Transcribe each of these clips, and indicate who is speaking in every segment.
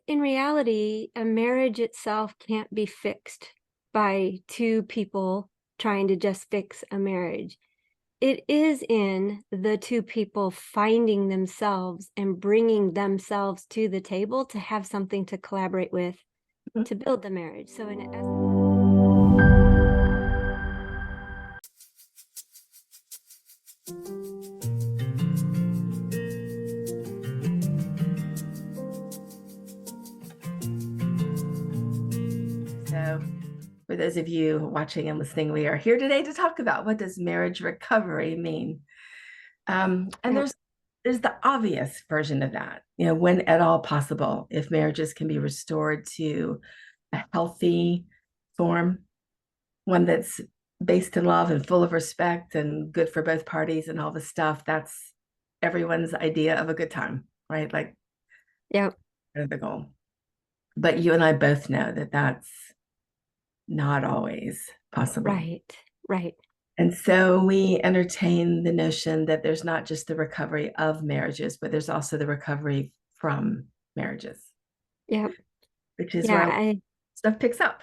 Speaker 1: in reality, a marriage itself can't be fixed by two people trying to just fix a marriage. It is in the two people finding themselves and bringing themselves to the table to have something to collaborate with
Speaker 2: Mhm.
Speaker 1: to build the marriage. So in essence,
Speaker 2: So, for those of you watching and listening, we are here today to talk about what does marriage recovery mean. And
Speaker 1: yeah,
Speaker 2: there's the obvious version of that, when at all possible, if marriages can be restored to a healthy form, one that's based in love and full of respect and good for both parties and all the stuff. That's everyone's idea of a good time, right? Like
Speaker 1: yeah,
Speaker 2: the goal. But you and I both know that that's not always possible.
Speaker 1: right, right.
Speaker 2: And so we entertain the notion that there's not just the recovery of marriages, but there's also the recovery from marriages,
Speaker 1: Yeah,
Speaker 2: which is
Speaker 1: yeah,
Speaker 2: where stuff picks up.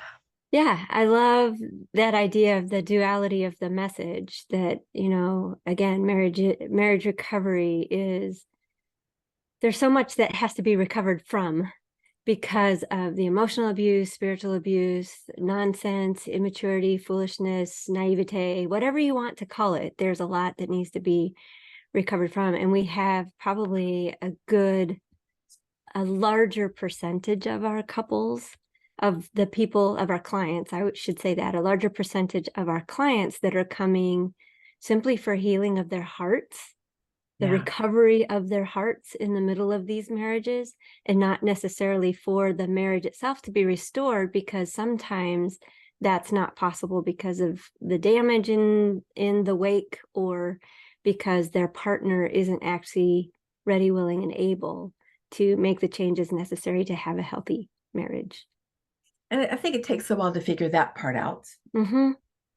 Speaker 1: I love that idea of the duality of the message that, again, marriage recovery is there's so much that has to be recovered from because of the emotional abuse, spiritual abuse, nonsense, immaturity, foolishness, naivete, whatever you want to call it. There's a lot that needs to be recovered from. And we have probably a larger percentage of our couples, of the people, of our clients, should say that, a larger percentage of our clients that are coming simply for healing of their hearts, the
Speaker 2: Yeah.
Speaker 1: recovery of their hearts in the middle of these marriages, and not necessarily for the marriage itself to be restored, because sometimes that's not possible because of the damage in the wake, or because their partner isn't actually ready, willing, and able to make the changes necessary to have a healthy marriage.
Speaker 2: And I think it takes a while to figure that part out.
Speaker 1: Mm-hmm.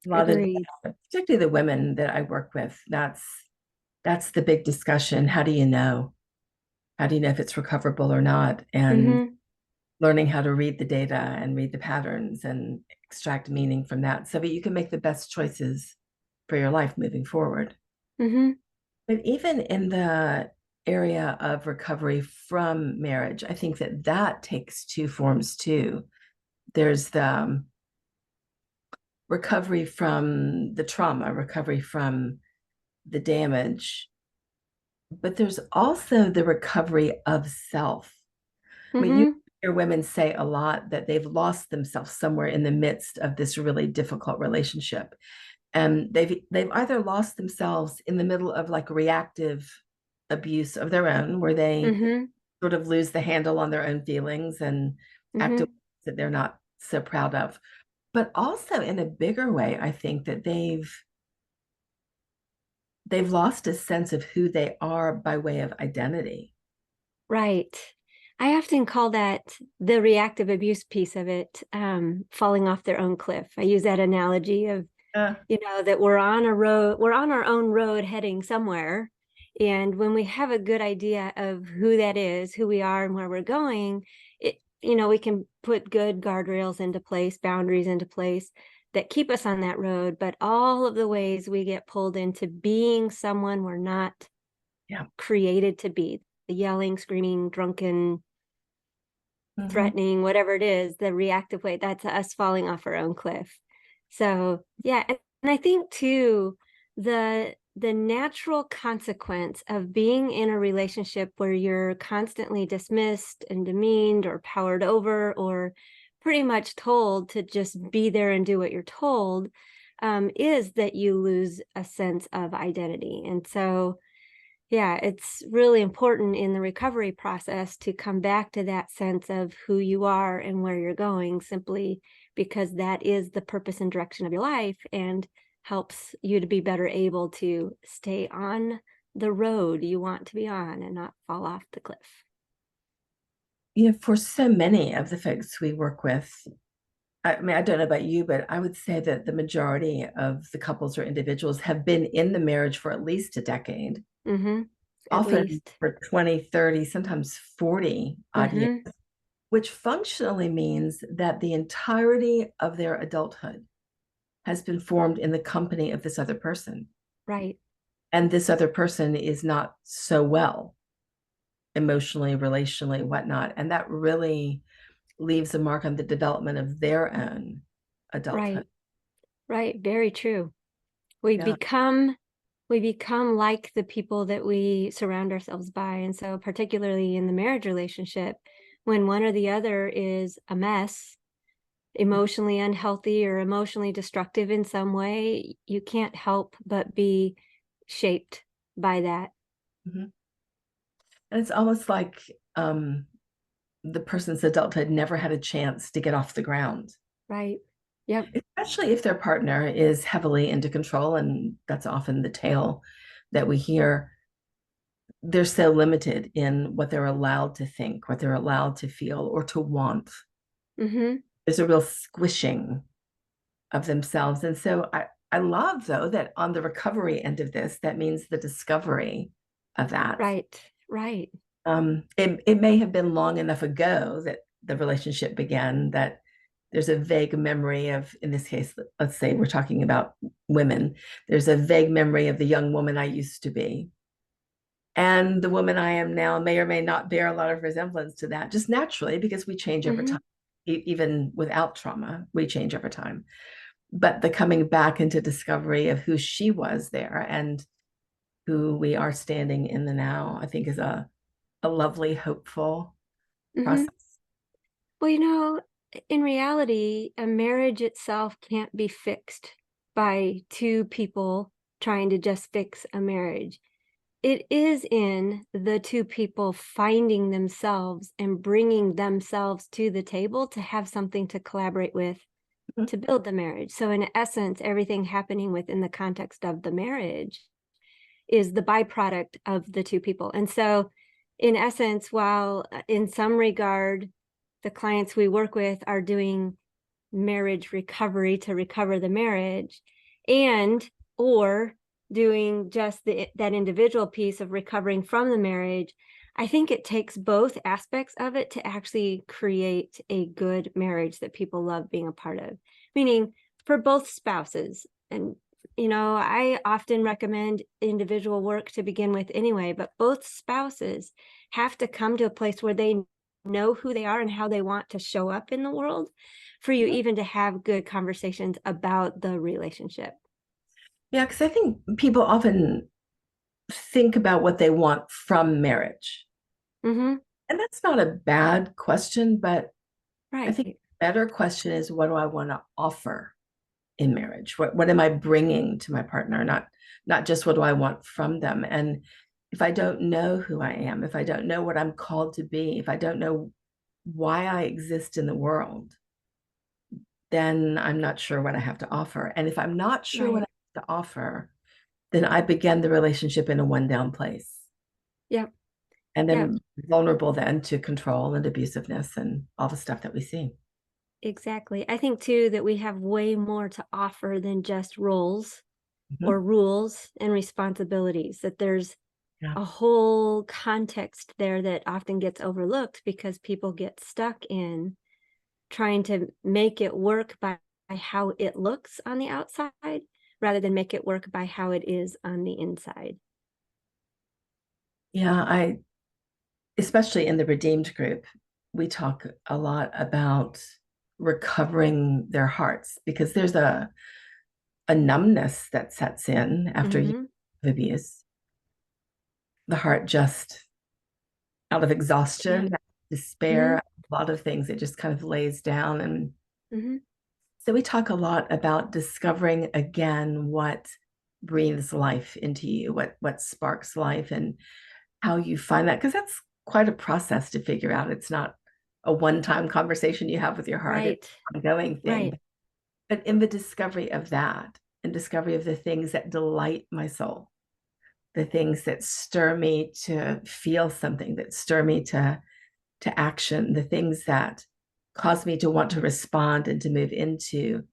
Speaker 2: A lot of,
Speaker 1: Agreed.
Speaker 2: particularly the women that I work with, that's the big discussion. How do you know? How do you know if it's recoverable or not? And
Speaker 1: Mm-hmm.
Speaker 2: learning how to read the data and read the patterns and extract meaning from that so that you can make the best choices for your life moving forward.
Speaker 1: Mm-hmm.
Speaker 2: But even in the area of recovery from marriage, I think that that takes two forms too. There's the recovery from the trauma, recovery from the damage, but there's also the recovery of self. I mean, you
Speaker 1: Mm-hmm.
Speaker 2: hear women say a lot that they've lost themselves somewhere in the midst of this really difficult relationship. And they've either lost themselves in the middle of like reactive abuse of their own, where they
Speaker 1: Mm-hmm.
Speaker 2: sort of lose the handle on their own feelings and act
Speaker 1: Mm-hmm.
Speaker 2: that they're not so proud of. But also in a bigger way, I think that they've lost a sense of who they are by way of identity.
Speaker 1: Right. I often call that the reactive abuse piece of it, falling off their own cliff. I use that analogy of,
Speaker 2: Uh,
Speaker 1: that we're on a road, we're on our own road heading somewhere. And when we have a good idea of who that is, who we are and where we're going, we can put good guardrails into place, boundaries into place that keep us on that road. But all of the ways we get pulled into being someone we're not
Speaker 2: yeah.
Speaker 1: created to be, the yelling, screaming, drunken,
Speaker 2: Mhm.
Speaker 1: threatening, whatever it is, the reactive way, that's us falling off our own cliff. So yeah, and I think too, the natural consequence of being in a relationship where you're constantly dismissed and demeaned or powered over, or pretty much told to just be there and do what you're told, is that you lose a sense of identity. And so yeah, it's really important in the recovery process to come back to that sense of who you are and where you're going, simply because that is the purpose and direction of your life, and helps you to be better able to stay on the road you want to be on and not fall off the cliff.
Speaker 2: For so many of the folks we work with, I mean, I don't know about you, but I would say that the majority of the couples or individuals have been in the marriage for at least a decade,
Speaker 1: Mm-hmm. At
Speaker 2: often
Speaker 1: least.
Speaker 2: for 20, 30, sometimes 40 odd years.
Speaker 1: Mm-hmm.
Speaker 2: which functionally means that the entirety of their adulthood has been formed in the company of this other person.
Speaker 1: Right.
Speaker 2: And this other person is not so well emotionally, relationally, whatnot. And that really leaves a mark on the development of their own adulthood.
Speaker 1: Right. Right. Very true. We
Speaker 2: Yeah.
Speaker 1: become we become like the people that we surround ourselves by. And so particularly in the marriage relationship, when one or the other is a mess, emotionally unhealthy or emotionally destructive in some way, you can't help but be shaped by that.
Speaker 2: Mhm. And it's almost like the person's adulthood never had a chance to get off the ground,
Speaker 1: Right. Yep.
Speaker 2: especially if their partner is heavily into control. And that's often the tale that we hear. They're so limited in what they're allowed to think, what they're allowed to feel, or to want.
Speaker 1: Mm-hmm.
Speaker 2: There's a real squishing of themselves. And so I love, though, that on the recovery end of this, that means the discovery of that.
Speaker 1: Right. Right.
Speaker 2: It may have been long enough ago that the relationship began that there's a vague memory of, in this case, let's say we're talking about women, there's a vague memory of the young woman I used to be. And the woman I am now may or may not bear a lot of resemblance to that, just naturally, because we change over
Speaker 1: Mm-hmm.
Speaker 2: time. Even without trauma, we change over time. But the coming back into discovery of who she was there and who we are standing in the now, I think is a lovely, hopeful
Speaker 1: Mm-hmm.
Speaker 2: process.
Speaker 1: Well, in reality, a marriage itself can't be fixed by two people trying to just fix a marriage. It is in the two people finding themselves and bringing themselves to the table to have something to collaborate with
Speaker 2: Mhm.
Speaker 1: to build the marriage. So in essence, everything happening within the context of the marriage is the byproduct of the two people. And so in essence, while in some regard, the clients we work with are doing marriage recovery to recover the marriage, and or doing just that individual piece of recovering from the marriage, I think it takes both aspects of it to actually create a good marriage that people love being a part of, meaning for both spouses. And I often recommend individual work to begin with anyway, but both spouses have to come to a place where they know who they are and how they want to show up in the world for you
Speaker 2: Mhm.
Speaker 1: even to have good conversations about the relationship.
Speaker 2: Yeah, because I think people often think about what they want from marriage.
Speaker 1: Mm-hmm.
Speaker 2: And that's not a bad question, but I think
Speaker 1: Right.
Speaker 2: the better question is, what do I want to offer in marriage? What am I bringing to my partner? Not just what do I want from them. And if I don't know who I am, if I don't know what I'm called to be, if I don't know why I exist in the world, then I'm not sure what I have to offer. And if I'm not sure what
Speaker 1: Right.
Speaker 2: I have to offer, then I begin the relationship in a one down place.
Speaker 1: Yep.
Speaker 2: And
Speaker 1: Yep.
Speaker 2: then vulnerable then to control and abusiveness and all the stuff that we see.
Speaker 1: Exactly. I think too that we have way more to offer than just roles
Speaker 2: Mhm.
Speaker 1: or rules and responsibilities, that there's
Speaker 2: Yeah.
Speaker 1: a whole context there that often gets overlooked because people get stuck in trying to make it work by how it looks on the outside rather than make it work by how it is on the inside.
Speaker 2: Yeah, especially in the redeemed group, we talk a lot about recovering their hearts because there's a numbness that sets in after years
Speaker 1: Mm-hmm.
Speaker 2: of abuse. The heart just out of
Speaker 1: Yeah.
Speaker 2: exhaustion, despair,
Speaker 1: Mm-hmm.
Speaker 2: a lot of things, it just kind of lays down. And
Speaker 1: Mm-hmm.
Speaker 2: so we talk a lot about discovering again what breathes life into you, what sparks life, and how you find that, because that's quite a process to figure out. It's not a one-time conversation you have with your heart. It's
Speaker 1: Right.
Speaker 2: an ongoing thing.
Speaker 1: Right.
Speaker 2: But in the discovery of that, and discovery of the things that delight my soul, the things that stir me to feel something, that stir me to action, the things that cause me to want to respond and to move into,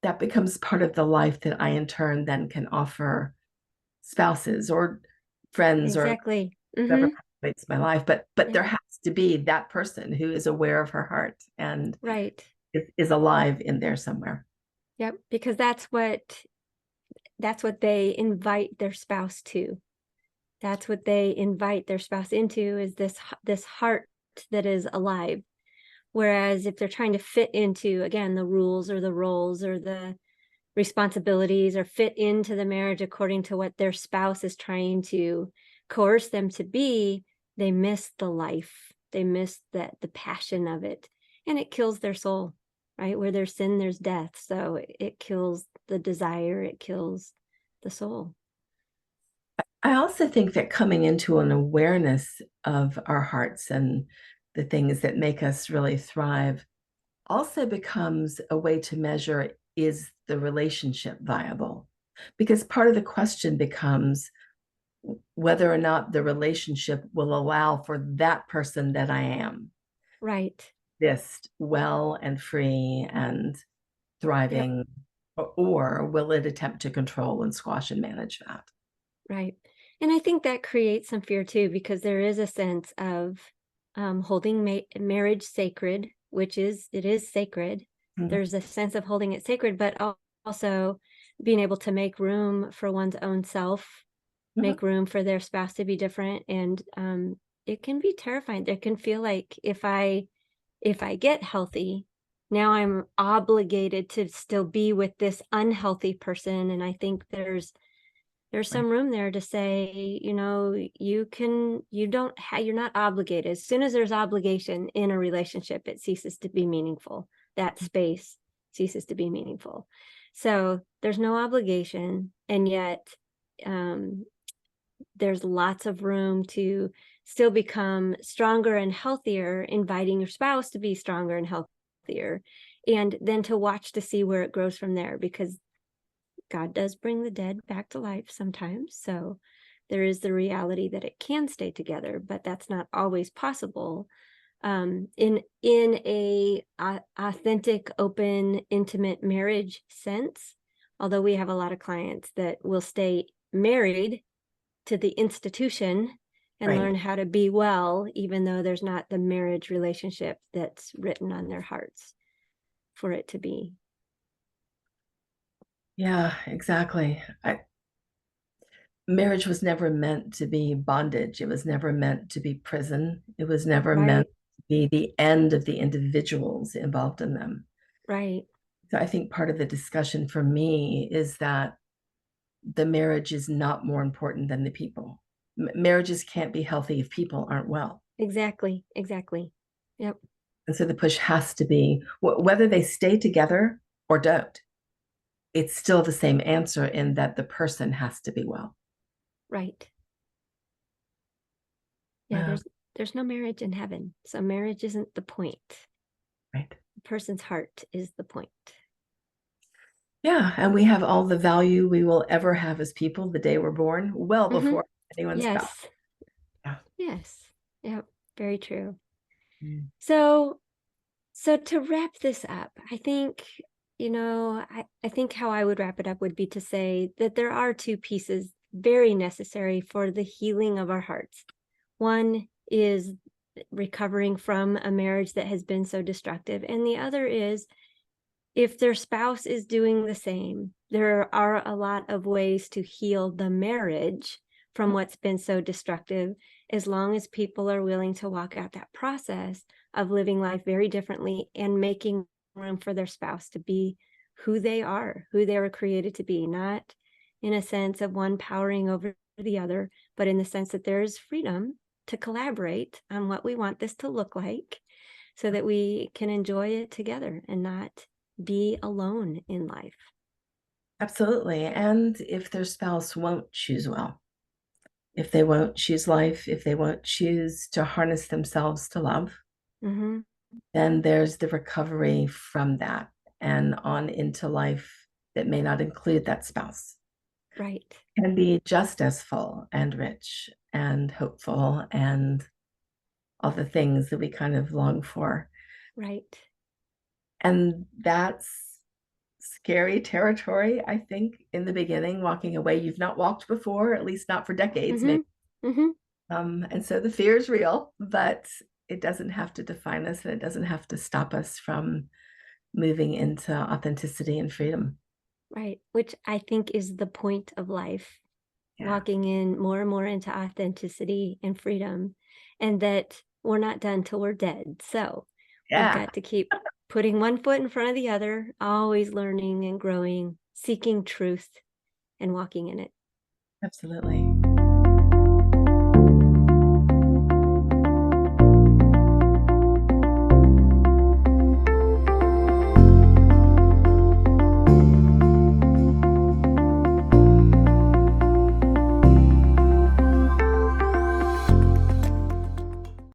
Speaker 2: that becomes part of the life that I in turn then can offer spouses or friends or
Speaker 1: Exactly.
Speaker 2: whoever
Speaker 1: Mm-hmm.
Speaker 2: makes my life. But there
Speaker 1: Yep.
Speaker 2: has to be that person who is aware of her heart and
Speaker 1: Right.
Speaker 2: is alive in there somewhere.
Speaker 1: Yep. Because that's what they invite their spouse to. That's what they invite their spouse into, is this heart that is alive. Whereas if they're trying to fit into, again, the rules or the roles or the responsibilities, or fit into the marriage according to what their spouse is trying to coerce them to be, they miss the life. They miss the passion of it, and it kills their soul, right? Where there's sin, there's death. So it kills the desire, it kills the soul.
Speaker 2: I also think that coming into an awareness of our hearts and the things that make us really thrive also becomes a way to measure, is the relationship viable? Because part of the question becomes whether or not the relationship will allow for that person that I am
Speaker 1: Right.
Speaker 2: exist well and free and
Speaker 1: Yep.
Speaker 2: thriving, or will it attempt to control and squash and manage that?
Speaker 1: Right. And I think that creates some fear too, because there is a sense of holding marriage sacred, which it is sacred.
Speaker 2: Mhm.
Speaker 1: There's a sense of holding it sacred, but also being able to make room for one's own self,
Speaker 2: Mhm.
Speaker 1: make room for their spouse to be different. And it can be terrifying. It can feel like if I get healthy, now I'm obligated to still be with this unhealthy person. And I think there's
Speaker 2: Right.
Speaker 1: some room there to say, you're not obligated. As soon as there's obligation in a relationship, it ceases to be meaningful. That space ceases to be meaningful. So there's no obligation, and yet um, there's lots of room to still become stronger and healthier, inviting your spouse to be stronger and healthier, and then to watch to see where it grows from there, because God does bring the dead back to life sometimes. So there is the reality that it can stay together, but that's not always possible. In a authentic, open, intimate marriage sense, although we have a lot of clients that will stay married to the institution and
Speaker 2: Right.
Speaker 1: learn how to be well, even though there's not the marriage relationship that's written on their hearts for it to be.
Speaker 2: Yeah, exactly. Marriage was never meant to be bondage. It was never meant to be prison. It was never meant
Speaker 1: Right,
Speaker 2: to be the end of the individuals involved in them.
Speaker 1: right.
Speaker 2: So I think part of the discussion for me is that the marriage is not more important than the people. Marriages can't be healthy if people aren't well.
Speaker 1: Exactly, exactly. Yep,
Speaker 2: And so the push has to be whether they stay together or don't, it's still the same answer in that the person has to be well.
Speaker 1: right. Yeah,
Speaker 2: Uh,
Speaker 1: there's no marriage in heaven. So marriage isn't the point.
Speaker 2: right.
Speaker 1: The person's heart is the point.
Speaker 2: Yeah. And we have all the value we will ever have as people the day we're born, well
Speaker 1: Mm-hmm.
Speaker 2: before anyone's spouse.
Speaker 1: Yes.
Speaker 2: Yeah.
Speaker 1: Yes. Yep. Very true.
Speaker 2: Mm.
Speaker 1: So to wrap this up, I think, I think how I would wrap it up would be to say that there are two pieces very necessary for the healing of our hearts. One is recovering from a marriage that has been so destructive, and the other is, if their spouse is doing the same, there are a lot of ways to heal the marriage from what's been so destructive, as long as people are willing to walk out that process of living life very differently and making room for their spouse to be who they are, who they were created to be, not in a sense of one powering over the other, but in the sense that there's freedom to collaborate on what we want this to look like, so that we can enjoy it together and not be alone in life.
Speaker 2: Absolutely. And if their spouse won't choose well, if they won't choose life, if they won't choose to harness themselves to love,
Speaker 1: Mm-hmm.
Speaker 2: then there's the recovery from that and on into life that may not include that spouse.
Speaker 1: Right.
Speaker 2: Can be just as full and rich and hopeful and all the things that we kind of long for.
Speaker 1: Right.
Speaker 2: And that's scary territory, I think, in the beginning, walking away. You've not walked before, at least not for decades,
Speaker 1: Mm-hmm.
Speaker 2: maybe.
Speaker 1: Mm-hmm.
Speaker 2: And so the fear is real, but it doesn't have to define us, and it doesn't have to stop us from moving into authenticity and freedom.
Speaker 1: Right. Which I think is the point of life,
Speaker 2: Yeah.
Speaker 1: walking in more and more into authenticity and freedom, and that we're not done till we're dead. So we've
Speaker 2: Yeah,
Speaker 1: got to keep putting one foot in front of the other, always learning and growing, seeking truth and walking in it.
Speaker 2: absolutely.